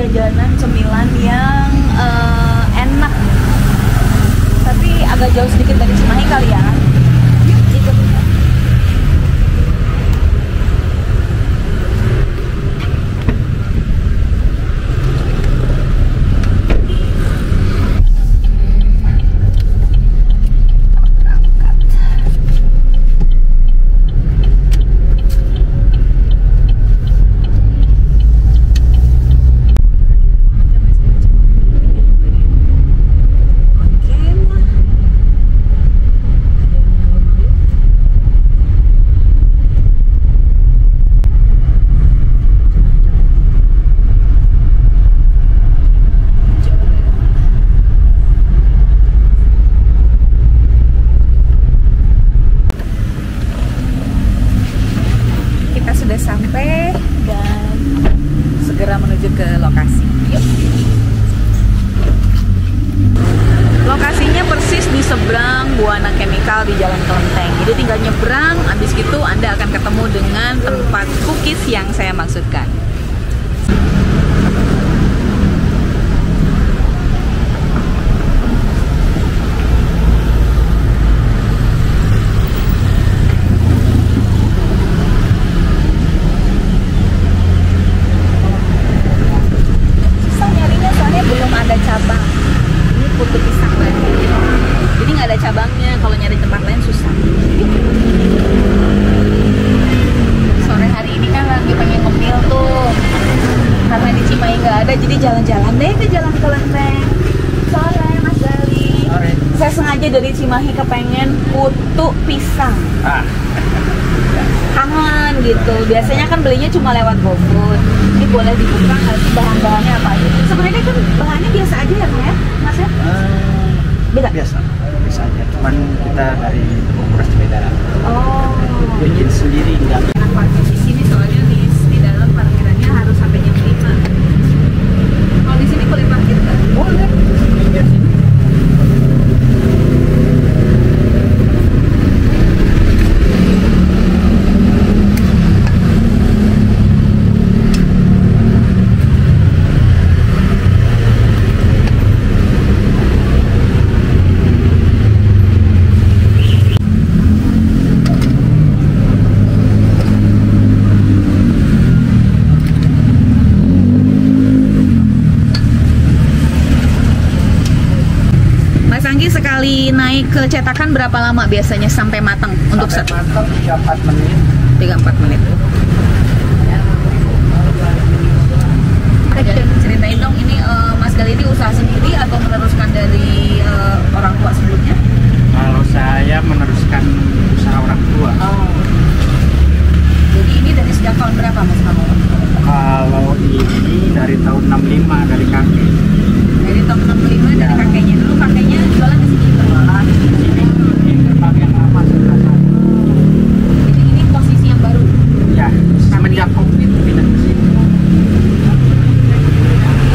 jajanan cemilan yang enak, tapi agak jauh sedikit dari Cimahi kali ya. Itu. Sampai dan segera menuju ke lokasi. Yuk. Lokasinya persis di seberang Buana Chemical di Jalan Kelenteng. Jadi tinggal nyebrang, habis itu Anda akan ketemu dengan tempat cookies yang saya maksudkan. Cabangnya, kalau nyari tempat lain susah. Sore hari ini kan lagi pengen ngemil tuh, karena di Cimahi nggak ada, jadi jalan-jalan deh ke Jalan Kelenteng. Sore Mas Gali. Sore. Saya sengaja dari Cimahi kepengen putu pisang. Kangen gitu. Biasanya kan belinya cuma lewat GoFood. Ini boleh dibuka nggak sih bahan-bahannya apa aja? Sebenarnya kan bahannya biasa aja ya, Mas ya? Beda? Biasa aja, cuman kita dari Bungkuras beda. Oh, bikin sendiri enggak. Enak parkir di sini soalnya di dalam parkirannya harus sampai jam 5. Kalau di sini boleh parkir nggak? Boleh. Sekali naik ke cetakan berapa lama biasanya sampai matang untuk sampai matang 3-4 menit. 3-4 menit. Ceritain dong ini Mas Gali ini usaha sendiri atau meneruskan dari orang tua sebelumnya? Kalau saya meneruskan usaha orang tua. Oh. Jadi ini dari sejak tahun berapa Mas kamu? Kalau ini dari tahun 65 dari kakek. Dari tahun 65 dari kakeknya. Dulu kakeknya jualan di sini berjualan. Ini gerbang yang lama sebelah sana. Jadi ini posisi yang baru. Ya, semenjak COVID pindah ke sini.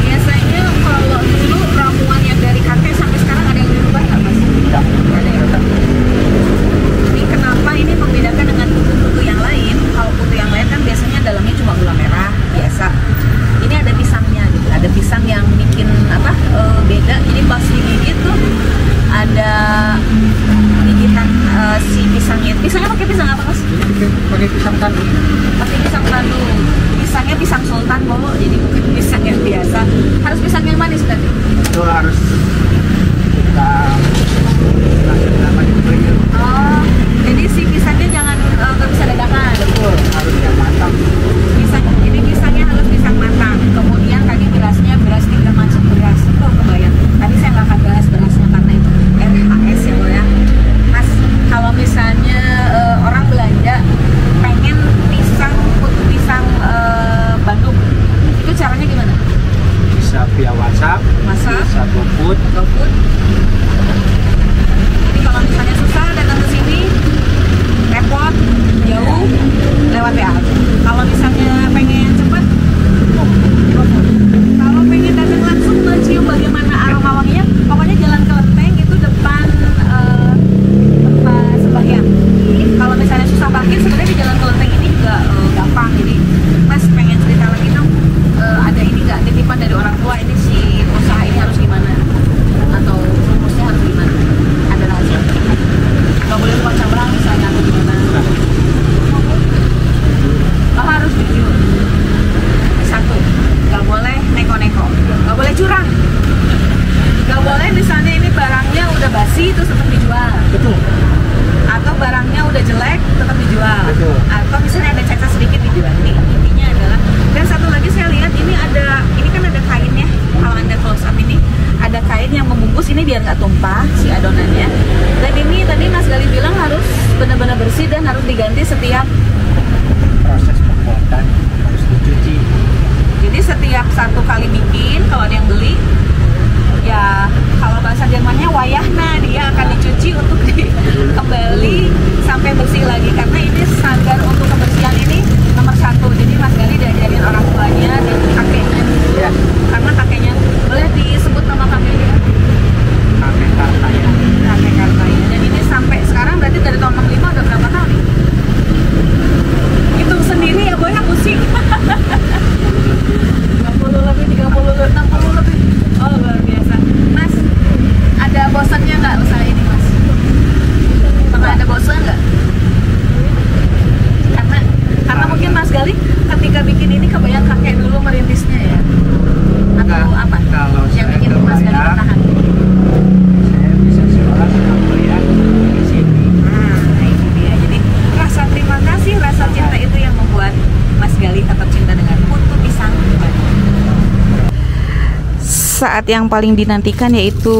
Biasanya kalau dulu ramuan yang dari kakek sampai sekarang ada yang berubah nggak Mas? Tidak. Ada yang tetap. Ini kenapa ini membedakan dengan putu-putu yang lain? Kalau putu yang lain kan biasanya dalamnya cuma gula merah biasa. Ini ada pisangnya gitu. Ada pisang yang bikin apa? Beda. Jadi pas digigit tuh ada gigitan si pisangnya. Pisangnya pakai pisang apa Mas? Pakai pisang tandu. Pakai pisang tandu. Pisangnya pisang sultan Bobo, jadi bukan pisang yang biasa. Harus pisang yang manis tadi. Itu harus kita kasih nama di grill. Oh, jadi si pisangnya jangan nggak bisa dadakan. Betul, harus yang matang. Jadi pisangnya harus pisang matang. Kemudian tadi berasnya beras 3 macam beras. Oh kebayang. Tadi saya nggak akan bahas berasnya karena itu RHS ya ya. Mas, kalau misalnya orang belanja pengen pisang Bandung, itu caranya gimana? Bisa via WhatsApp, bisa telepon satu kali bikin kalau ada yang beli ya, kalau bahasa Jermannya wayahna, dia akan dicuci untuk kembali sampai bersih lagi, karena ini standar untuk kebersihan ini nomor 1. Jadi Mas Gali diajarin orang tuanya dan kakeknya dulu, karena kakeknya, boleh disebut nama kakeknya? Kakek Kartaya. Kakek Kartaya. Dan ini sampai sekarang berarti dari tahun 65 udah berapa tahun nih? Hitung sendiri ya Boy, pusing. 50 lebih, 30 lebih, 60 lebih. Oh luar biasa. Mas, ada bosannya nggak usaha ini Mas? Pernah ada bosan nggak? Karena mungkin Mas Gali ketika bikin ini kebayang kakek dulu merintisnya ya? Atau apa? Kalau yang saya bikin Mas Gali kebayang, bertahan? saya bisa sekolah kuliah di sini. Nah itu dia. Jadi rasa terima kasih, rasa cinta itu yang membuat Mas Gali tetap cinta dengan putu pisang. Saat yang paling dinantikan yaitu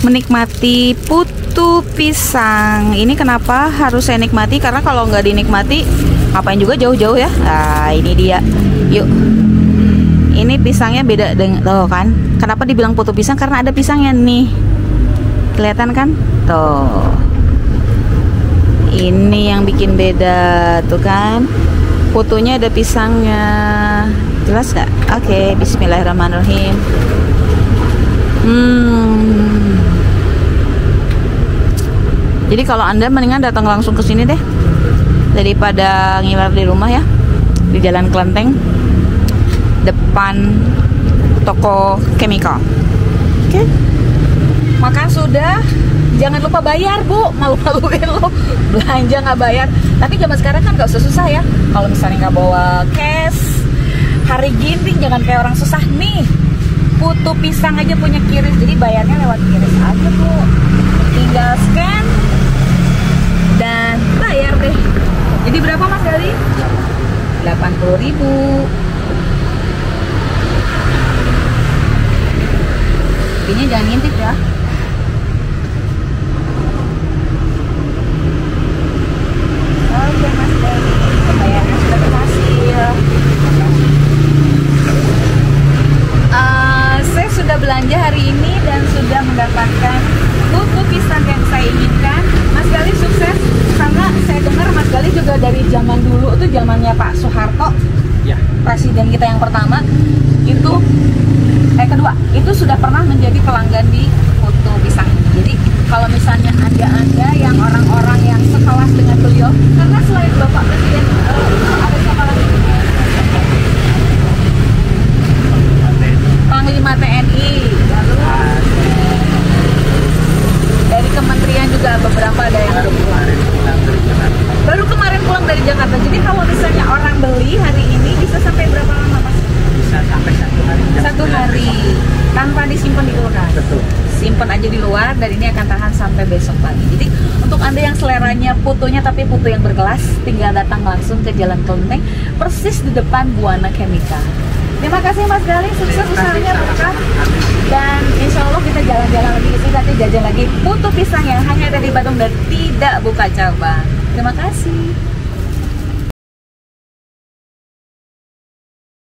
menikmati putu pisang. Ini kenapa harus saya nikmati? Karena kalau nggak dinikmati, ngapain juga jauh-jauh ya. Nah ini dia. Yuk. Ini pisangnya beda dengan, tuh kan? Kenapa dibilang putu pisang? Karena ada pisangnya nih. Kelihatan kan? Tuh. Ini yang bikin beda, tuh kan? Putunya ada pisangnya. Jelas gak? Oke, bismillahirrahmanirrahim. Jadi kalau Anda mendingan datang langsung ke sini deh, daripada ngiler di rumah ya. Di Jalan Kelenteng, depan toko chemical. Oke. Makan sudah, jangan lupa bayar Bu. Malu-maluin lo belanja nggak bayar. Tapi zaman sekarang kan nggak usah susah ya. Kalau misalnya nggak bawa cash hari gini, jangan kayak orang susah nih. Putu pisang aja punya kiris, jadi bayarnya lewat kiris aja Bu. Tinggal scan dan bayar deh. Jadi berapa Mas Gali? 80.000. Ini jangan ngintip ya. Oke Mas Gali, pembayarannya sudah berhasil. Saya sudah belanja hari ini dan sudah mendapatkan putu pisang yang saya inginkan. Mas Gali sukses, karena saya dengar Mas Gali juga dari zaman dulu tuh, zamannya Pak Soeharto, Ya. presiden kita yang pertama itu, kedua itu sudah pernah menjadi pelanggan di putu pisang. Jadi kalau misalnya ada Anda yang orang-orang yang sekelas dengan beliau, karena selain Bapak Presiden ada siapa lagi? Panglima TNI, lalu dari kementerian juga beberapa ada yang baru kemarin pulang dari Jakarta. Jadi kalau misalnya orang beli hari ini bisa sampai berapa lama Mas? Bisa sampai 1 hari. Satu hari tanpa disimpan di kulkas. Betul. Simpan aja di luar dan ini akan tahan sampai besok pagi. Jadi untuk Anda yang seleranya putunya tapi putu yang berkelas, tinggal datang langsung ke Jalan Kelenteng, persis di depan Buana Chemical. Terima kasih Mas Gali, sukses usahanya berkah. Dan insya Allah kita jalan-jalan lagi ke sini, nanti jajan lagi putu pisang yang hanya ada di Bandung dan tidak buka cabang. Terima kasih.